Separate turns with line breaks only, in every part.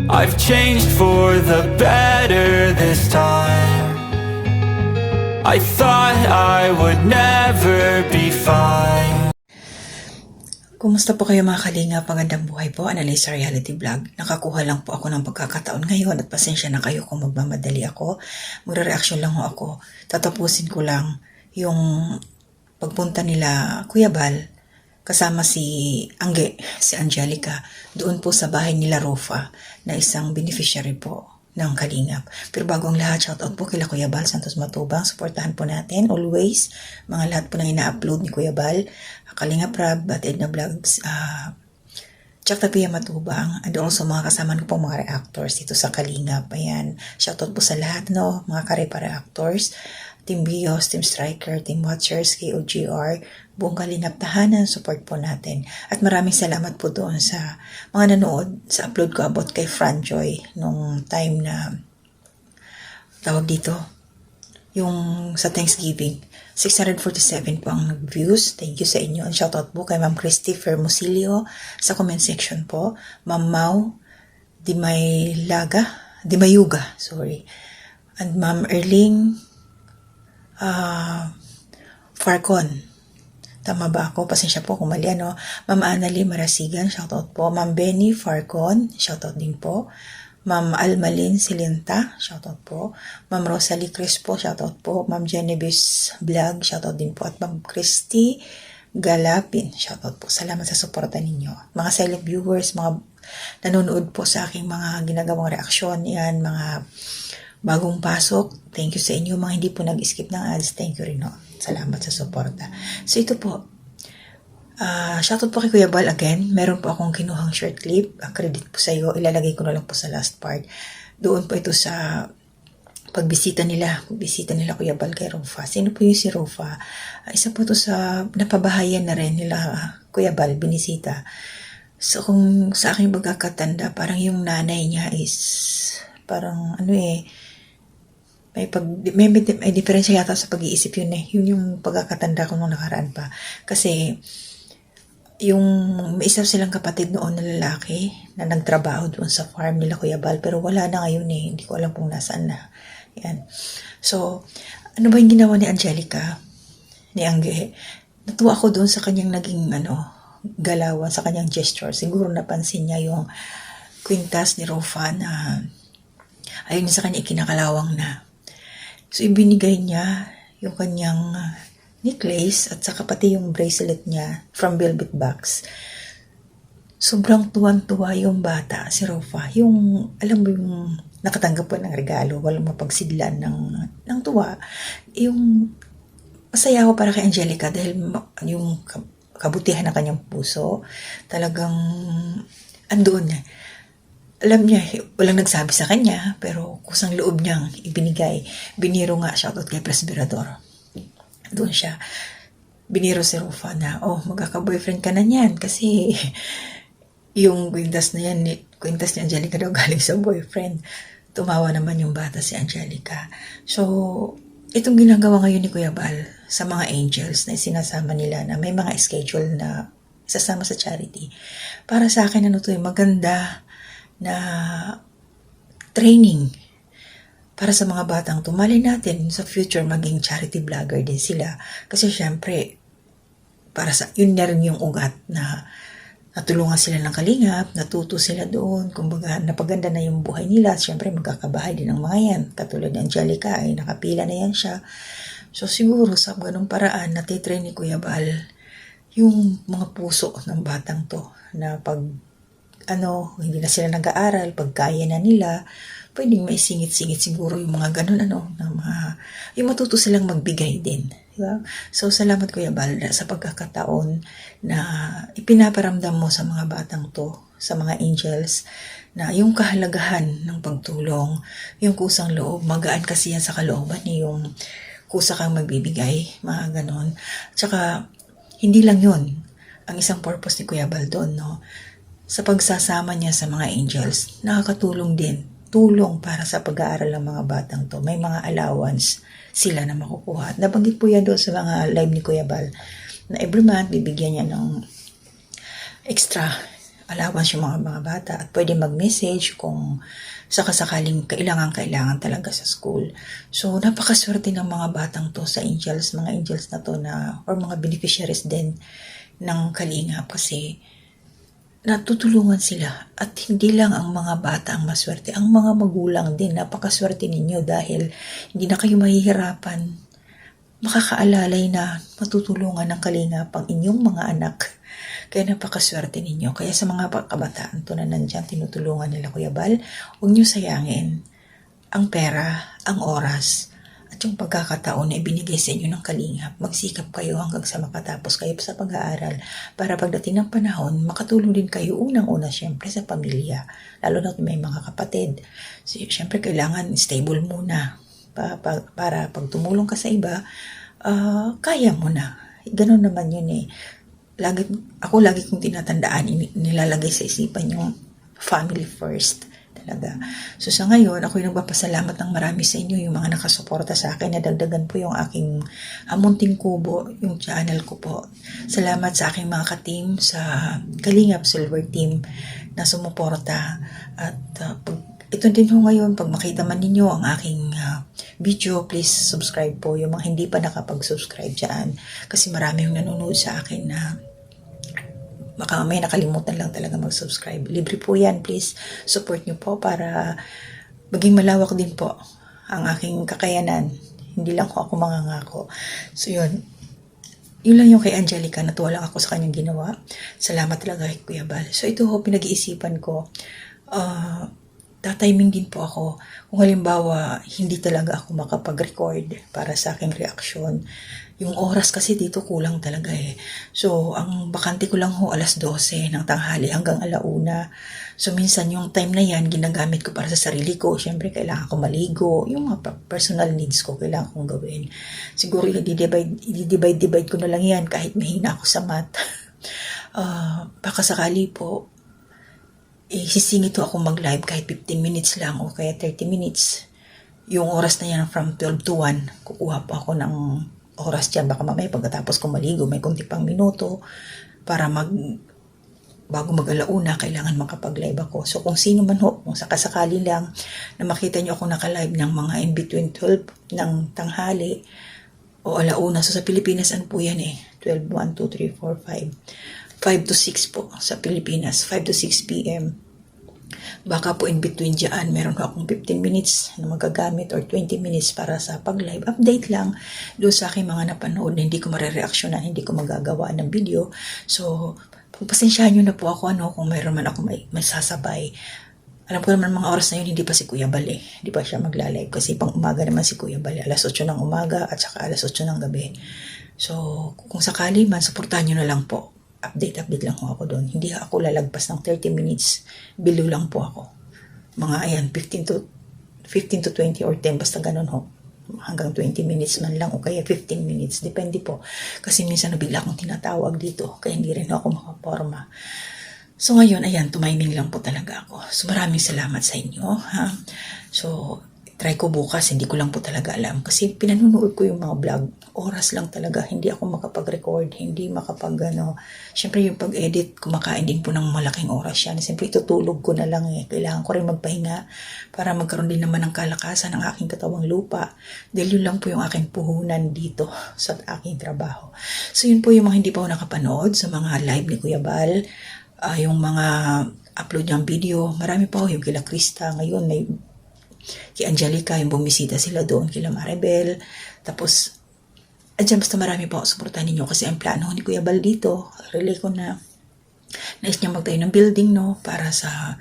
I've changed for the better this time. I thought I would never be fine.
Kumusta po kayo mga kalinga? Pagandang buhay po, Analisa Reality Vlog. Nakakuha lang po ako ng pagkakataon ngayon at pasensya na kayo kung magmamadali ako. Magre-reaction lang ho ako. Tatapusin ko lang yung pagpunta nila Kuya Bal kasama si Angge, si Angelica, doon po sa bahay nila Rofa na isang beneficiary po ng Kalingap. Pero bago ang lahat, shoutout po kila Kuya Bal Santos Matubang. Supportahan po natin always mga lahat po na ina-upload ni Kuya Bal, Kalingap Rab at Edna Vlogs, Chakta Pia Matubang, and also mga kasama ko po mga reactors dito sa Kalingap. Ayan, shoutout po sa lahat, no, mga karepa reactors, Team Bios, Team Striker, Team Watchers, KOGR, buong Kalingap tahanan, support po natin. At maraming salamat po doon sa mga nanood sa upload ko about kay Franjoy nung time na tawag dito, yung sa Thanksgiving. 647 po ang views. Thank you sa inyo. And shoutout po kay Ma'am Christy Fermosilio sa comment section po. Ma'am Mau Dimayuga, sorry. And Ma'am Erling Farcon. Tama ba ako? Pasensya po kung mali, ano. Ma'am Annalie Marasigan, shoutout po. Ma'am Benny Farcon, shoutout din po. Ma'am Almalin Silinta, shoutout po. Ma'am Rosalie Crispo, shoutout po. Ma'am Genevieve Vlog, shoutout din po. At Ma'am Christy Galapin, shoutout po. Salamat sa suporta ninyo. Mga silent viewers, mga nanonood po sa aking mga ginagawang reaksyon, yan, mga bagong pasok, thank you sa inyo. Mga hindi po nag-skip ng ads, thank you rin, no? Salamat sa suporta. So ito po, shoutout po kay Kuya Bal again. Meron po akong kinuhang short clip. Credit po sa iyo. Ilalagay ko na lang po sa last part. Doon po ito sa pagbisita nila Kuya Bal kay Rofa. Sino po yung si Rofa? Isa po ito sa napabahayan na rin nila Kuya Bal, binisita. So kung sa aking pagkakatanda, parang yung nanay niya is parang may diferensya yata sa pag-iisip yun eh. Yun yung pagkakatanda ko nung nakaraan pa. Kasi yung may isa silang kapatid noon na lalaki na nagtrabaho doon sa farm nila Kuya Bal, pero wala na ngayon eh. Hindi ko alam kung nasaan na. Yan. So, ano ba yung ginawa ni Angelica? Ni Angge? Natuwa ako doon sa kanyang naging galawan, sa kanyang gesture. Siguro napansin niya yung kwintas ni Rofa na ayun sa kanya ikinakalawang na. So, ibinigay niya yung kanyang necklace at saka pati yung bracelet niya from Velvet Box. Sobrang tuwan-tuwa yung bata, si Rofa. Yung, alam mo yung nakatanggap po ng regalo, walang mapagsidlan ng tuwa. Yung masaya ako para kay Angelica dahil yung kabutihan ng kanyang puso, talagang andoon niya. Alam niya, walang nagsabi sa kanya, pero kusang loob niyang ibinigay. Biniro nga, shoutout kay Presbyrador. Doon siya. Biniro si Rofa na, magkaka-boyfriend ka na niyan kasi yung kwintas na yan, kwintas ni Angelica daw galing sa boyfriend. Tumawa naman yung bata si Angelica. So, itong ginagawa ngayon ni Kuya Bal sa mga angels na sinasama nila na may mga schedule na isasama sa charity. Para sa akin, maganda na training para sa mga batang tumali natin sa future maging charity vlogger din sila. Kasi syempre, para sa yun na rin yung ugat na natulungan sila ng Kalingap, natuto sila doon, kumbaga napaganda na yung buhay nila. Syempre magkakabahay din ng mga yan. Katulad ni Angelica ay nakapila na yan siya. So siguro sa ganung paraan natitrain ni Kuya Bal yung mga puso ng batang to na pag hindi na sila nag-aaral, pagkaya na nila, pwedeng may singit-singit siguro yung mga ganun, yung matuto silang magbigay din. Diba? So, salamat Kuya Bal sa pagkakataon na ipinaparamdam mo sa mga batang to, sa mga angels, na yung kahalagahan ng pagtulong, yung kusang loob, magaan kasi yan sa kalooban, yung kusa kang magbibigay, mga ganon. Tsaka, hindi lang yun ang isang purpose ni Kuya Bal doon, no? Sa pagsasama niya sa mga angels, nakakatulong din. Tulong para sa pag-aaral ng mga batang to. May mga allowance sila na makukuha. At nabanggit po yan doon sa mga live ni Kuya Bal na every month bibigyan niya ng extra allowance yung mga bata at pwede mag-message kung sakasakaling kailangan talaga sa school. So, napakaswerte ng mga batang to sa mga angels na to or mga beneficiaries din ng Kalingap kasi natutulungan sila at hindi lang ang mga bata ang maswerte, ang mga magulang din napakaswerte ninyo dahil hindi na kayo mahihirapan, makakaalalay na matutulungan ng Kalingap ang inyong mga anak. Kaya napakaswerte ninyo. Kaya sa mga kabataan to na nandyan, tinutulungan nila Kuya Bal, huwag nyo sayangin ang pera, ang oras, at yung pagkakataon na ibinigay sa inyo ng Kalingap. Magsikap kayo hanggang sa makatapos kayo sa pag-aaral para pagdating ng panahon, makatulong din kayo unang-una syempre sa pamilya. Lalo na kung may mga kapatid. So, syempre kailangan stable muna para pag tumulong ka sa iba, kaya mo na. Ganun naman yun eh. Lagi kong tinatandaan, nilalagay sa isipan yung family first talaga. So sa ngayon, ako'y nagpapasalamat ng marami sa inyo, yung mga nakasuporta sa akin, nadagdagan po yung aking munting kubo, yung channel ko po. Salamat sa aking mga ka-team sa Kalingap Silver Team na sumuporta. At ito din ho ngayon, pag makita man ninyo ang aking video, please subscribe po yung mga hindi pa nakapag-subscribe dyan. Kasi marami yung nanonood sa akin na baka may nakalimutan lang talaga mag-subscribe. Libre po yan, please support nyo po para maging malawak din po ang aking kakayanan. Hindi lang ko ako mangangako. So yun lang yung kay Angelica, natuwa lang ako sa kanyang ginawa. Salamat talaga kay Kuya Bal. So ito ho, pinag-iisipan ko, tatiming din po ako kung halimbawa hindi talaga ako makapag-record para sa aking reaksyon. Yung oras kasi dito kulang talaga eh. So, ang bakante ko lang ho alas 12 ng tanghali hanggang 1:00. So, minsan yung time na yan, ginagamit ko para sa sarili ko. Siyempre, kailangan ko maligo. Yung mga personal needs ko, kailangan kong gawin. Siguro, i-divide ko na lang yan kahit mahina ako sa math. Baka sakali po, sisingit ako mag-live kahit 15 minutes lang o kaya 30 minutes. Yung oras na yan from 12 to 1, kukuha po ako ng oras dyan. Baka mamaya pagkatapos ko maligo, may kunti pang minuto para bago mag-alauna, kailangan makapag-live ako. So kung sino man ho, kung sakasakali lang na makita nyo ako naka-live ng mga in between 12 ng tanghali o alauna. So sa Pilipinas, ano po yan eh? 12, 1, 2, 3, 4, 5. 5 to 6 po sa Pilipinas. 5 to 6 p.m. Baka po in between dyan, meron akong 15 minutes na magagamit or 20 minutes para sa pag-live. Update lang doon sa aking mga napanood na hindi ko marireaksyonan, hindi ko magagawa ng video. So, pagpasensyahan nyo na po ako kung meron man ako may sasabay. Alam ko naman mga oras na yun, hindi pa si Kuya Bal eh. Hindi pa siya mag-live kasi pang umaga naman si Kuya Bal. Alas 8 ng umaga at saka alas 8 ng gabi. So, kung sakali man, supportahan nyo na lang po. Update lang ako doon. Hindi ako lalagpas ng 30 minutes. Below lang po ako. Mga 15 to 20 or 10. Basta ganun ho. Hanggang 20 minutes man lang o kaya 15 minutes. Depende po. Kasi minsan nabigla akong tinatawag dito. Kaya hindi rin ako makaporma. So ngayon, tumiming lang po talaga ako. So maraming salamat sa inyo. Ha? So, try ko bukas, hindi ko lang po talaga alam. Kasi pinanunood ko yung mga vlog. Oras lang talaga, hindi ako makapag-record, hindi Siyempre yung pag-edit, kumakain din po ng malaking oras yan. Siyempre itutulog ko na lang eh. Kailangan ko rin magpahinga para magkaroon din naman ng kalakasan ng aking katawang lupa. Dahil yun lang po yung aking puhunan dito sa aking trabaho. So yun po yung mga hindi pa ako nakapanood sa mga live ni Kuya Bal. Yung mga upload niyang video, marami pa yung kila Krista. Ngayon may kay Angelica, yung bumisita sila doon, kila Maribel. Tapos, basta marami po suportahan ninyo kasi ang plano ni Kuya Bal dito, relay ko na nais niya magtayo ng building, para sa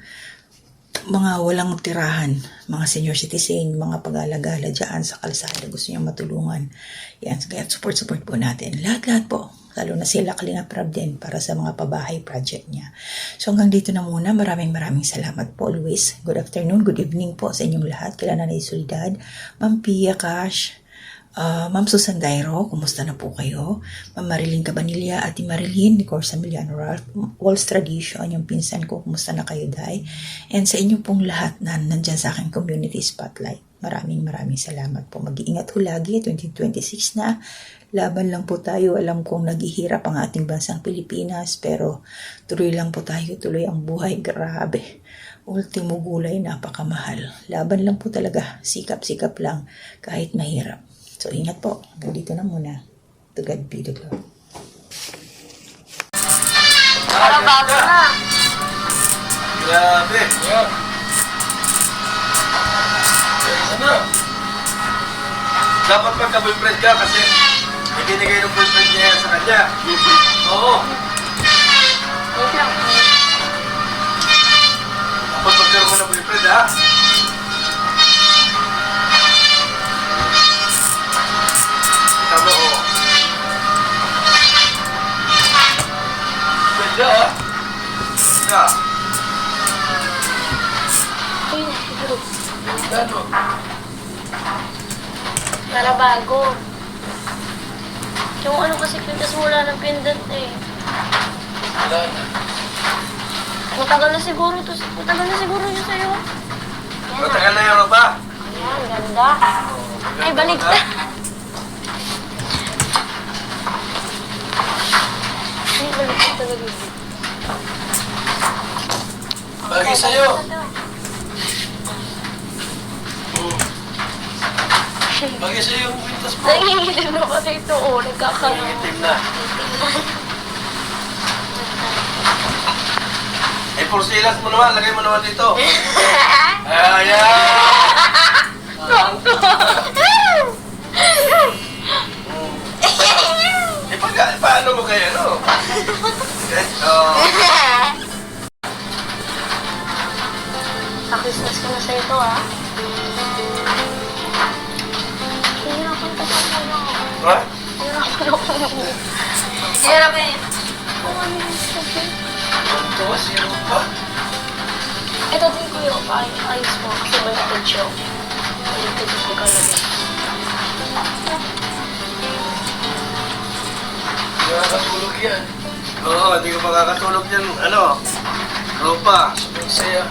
mga walang tirahan, mga senior citizen, mga pag-alagala dyan sa kalsada, gusto niya matulungan. Yan, kaya support po natin. Lahat po. Lalo na sila Kalingap Rab din para sa mga pabahay project niya. So hanggang dito na muna. Maraming salamat po always. Good afternoon, good evening po sa inyong lahat. Kila Nanay Soledad, Ma'am Pia Cash, Ma'am Susan Dairo, kumusta na po kayo? Ma'am Marilyn Cabanilla, Ate Marilyn, ni Corsa Miliano Ralph, Walls Tradition, yung pinsan ko, kumusta na kayo, Day? And sa inyo pong lahat na nandyan sa aking community spotlight. Maraming salamat po. Mag-iingat ho lagi. 2026 na. Laban lang po tayo. Alam kong naghihirap ang ating bansang Pilipinas, pero tuloy lang po tayo. Tuloy ang buhay. Grabe. Ultimo gulay, napakamahal. Laban lang po talaga. Sikap-sikap lang kahit mahirap. So, ingat po. Dito na muna. To God be the glory.
Para bago na.
Grabe. Ano? Dapat magka-boyfriend ka kasi ibinigay ng boyfriend niya yan sa kanya. Oo.
Wait lang.
Dapat magkaroon mo ng boyfriend, ha? Tama, oo. Ganda, ha? Ganda.
Ayun, siguro.
Gano?
Para bago. Yung ano kasi pintas wala ng pendant eh.
Wala na.
Matagal na siguro to. Matagal na siguro yun sa'yo. Yan
Matagal na yun ba?
Ayan, ganda. Ay, balik na. Ay, balik na talaga.
Bagay sa'yo. Bagay sa'yo yung pintas mo.
Nangingitim na kasi ito. Oh, nagkakaroon.
Itim na. Eh, porsilas mo naman. Lagay mo naman dito. Ayan! Eh, paano mo kaya, no?
Sa Christmas ko na sa ito, ah. Hihirapan ka sa ano.
Ha?
Hihirapan ako. Hihirapan eh. Kung ano yung sabi.
Ito, zero pa.
Ito din ko yung ayos mo kasi may atensyon. Ito din ko kalagay.
Hindi ka makatulog yan. Oo, hindi ka makakatulog yan. Ano? Ropa. Saya.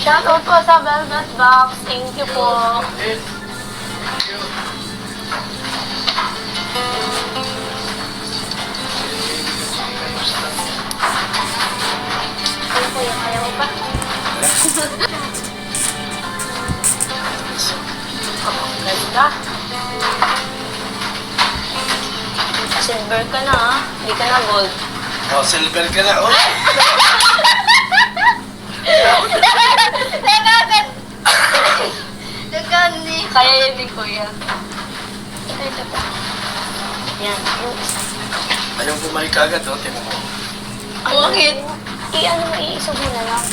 Shoutout po sa Velvet Box. Thank you po. Ano po yung ayaw pa? Ganda. Silver ka na ah. Hindi ka na gold.
Oh, silver ka na. Oh,
Kaya yun din kuya. Ito pa. Yan. Yung isa.
ayaw bumalik agad, oh. Tinan mo.
Bakit? I-ano mo, iisog mo na lang.